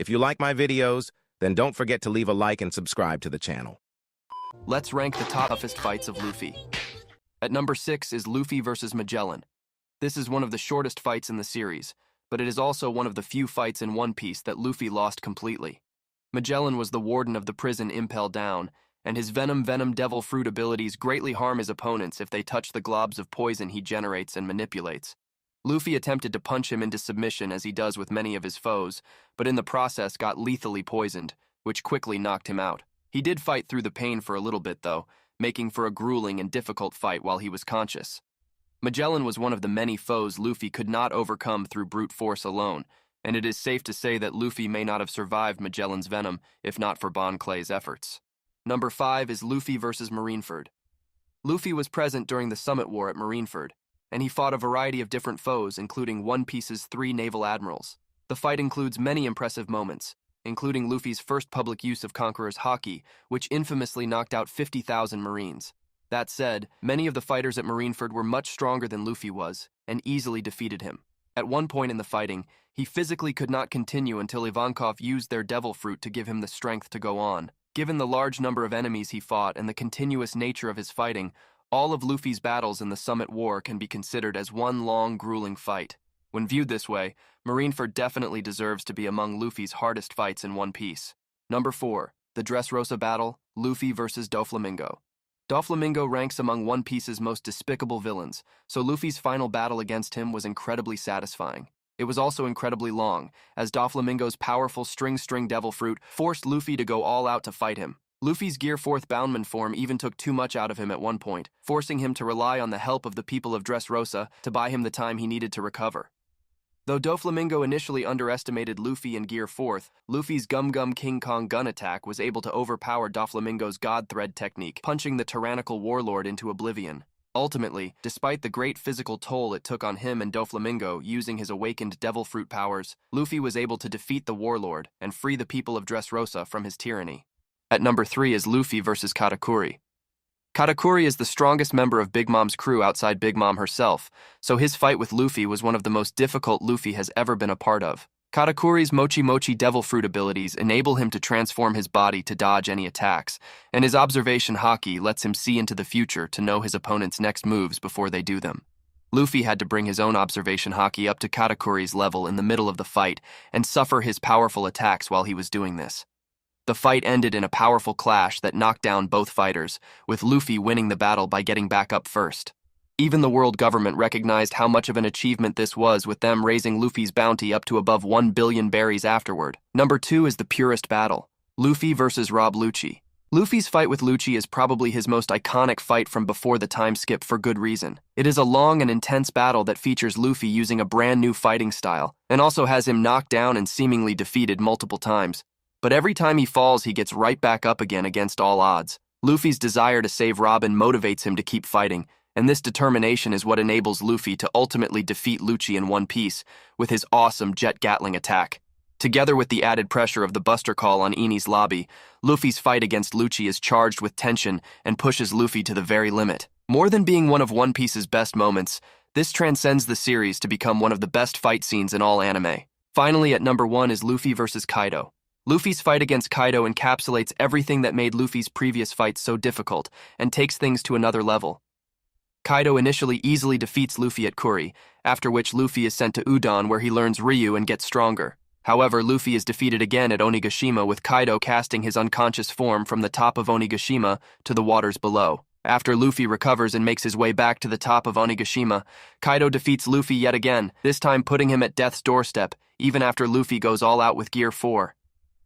If you like my videos, then don't forget to leave a like and subscribe to the channel. Let's rank the toughest fights of Luffy. At number 6 is Luffy versus Magellan. This is one of the shortest fights in the series, but it is also one of the few fights in One Piece that Luffy lost completely. Magellan was the warden of the prison Impel Down, and his Venom Devil Fruit abilities greatly harm his opponents if they touch the globs of poison he generates and manipulates. Luffy attempted to punch him into submission as he does with many of his foes, but in the process got lethally poisoned, which quickly knocked him out. He did fight through the pain for a little bit, though, making for a grueling and difficult fight while he was conscious. Magellan was one of the many foes Luffy could not overcome through brute force alone, and it is safe to say that Luffy may not have survived Magellan's venom if not for Bon Clay's efforts. Number 5 is Luffy versus Marineford. Luffy was present during the Summit War at Marineford, and he fought a variety of different foes, including One Piece's 3 naval admirals. The fight includes many impressive moments, including Luffy's first public use of Conqueror's Haki, which infamously knocked out 50,000 Marines. That said, many of the fighters at Marineford were much stronger than Luffy was, and easily defeated him. At one point in the fighting, he physically could not continue until Ivankov used their Devil Fruit to give him the strength to go on. Given the large number of enemies he fought and the continuous nature of his fighting, all of Luffy's battles in the Summit War can be considered as one long, grueling fight. When viewed this way, Marineford definitely deserves to be among Luffy's hardest fights in One Piece. Number 4, the Dressrosa battle, Luffy versus Doflamingo. Doflamingo ranks among One Piece's most despicable villains, so Luffy's final battle against him was incredibly satisfying. It was also incredibly long, as Doflamingo's powerful String Devil Fruit forced Luffy to go all out to fight him. Luffy's Gear 4th Boundman form even took too much out of him at one point, forcing him to rely on the help of the people of Dressrosa to buy him the time he needed to recover. Though Doflamingo initially underestimated Luffy in Gear 4th, Luffy's Gum Gum King Kong gun attack was able to overpower Doflamingo's God Thread technique, punching the tyrannical warlord into oblivion. Ultimately, despite the great physical toll it took on him and Doflamingo using his awakened Devil Fruit powers, Luffy was able to defeat the warlord and free the people of Dressrosa from his tyranny. At number 3 is Luffy versus Katakuri. Katakuri is the strongest member of Big Mom's crew outside Big Mom herself, so his fight with Luffy was one of the most difficult Luffy has ever been a part of. Katakuri's Mochi Devil Fruit abilities enable him to transform his body to dodge any attacks, and his observation haki lets him see into the future to know his opponent's next moves before they do them. Luffy had to bring his own observation haki up to Katakuri's level in the middle of the fight and suffer his powerful attacks while he was doing this. The fight ended in a powerful clash that knocked down both fighters, with Luffy winning the battle by getting back up first. Even the world government recognized how much of an achievement this was, with them raising Luffy's bounty up to above 1 billion berries afterward. Number 2 is the purest battle, Luffy versus Rob Lucci. Luffy's fight with Lucci is probably his most iconic fight from before the time skip for good reason. It is a long and intense battle that features Luffy using a brand new fighting style, and also has him knocked down and seemingly defeated multiple times. But every time he falls, he gets right back up again against all odds. Luffy's desire to save Robin motivates him to keep fighting, and this determination is what enables Luffy to ultimately defeat Lucci in One Piece with his awesome Jet Gatling attack. Together with the added pressure of the Buster Call on Enies Lobby, Luffy's fight against Lucci is charged with tension and pushes Luffy to the very limit. More than being one of One Piece's best moments, this transcends the series to become one of the best fight scenes in all anime. Finally, at number 1 is Luffy versus Kaido. Luffy's fight against Kaido encapsulates everything that made Luffy's previous fights so difficult and takes things to another level. Kaido initially easily defeats Luffy at Kuri, after which Luffy is sent to Udon where he learns Ryu and gets stronger. However, Luffy is defeated again at Onigashima, with Kaido casting his unconscious form from the top of Onigashima to the waters below. After Luffy recovers and makes his way back to the top of Onigashima, Kaido defeats Luffy yet again, this time putting him at death's doorstep, even after Luffy goes all out with Gear 4.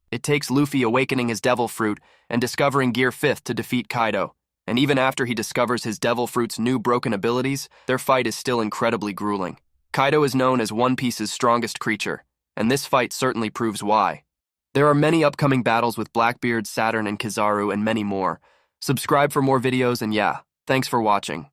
It takes Luffy awakening his Devil Fruit and discovering Gear 5th to defeat Kaido. And even after he discovers his Devil Fruit's new broken abilities, their fight is still incredibly grueling. Kaido is known as One Piece's strongest creature, and this fight certainly proves why. There are many upcoming battles with Blackbeard, Saturn, and Kizaru, and many more. Subscribe for more videos, and yeah, thanks for watching.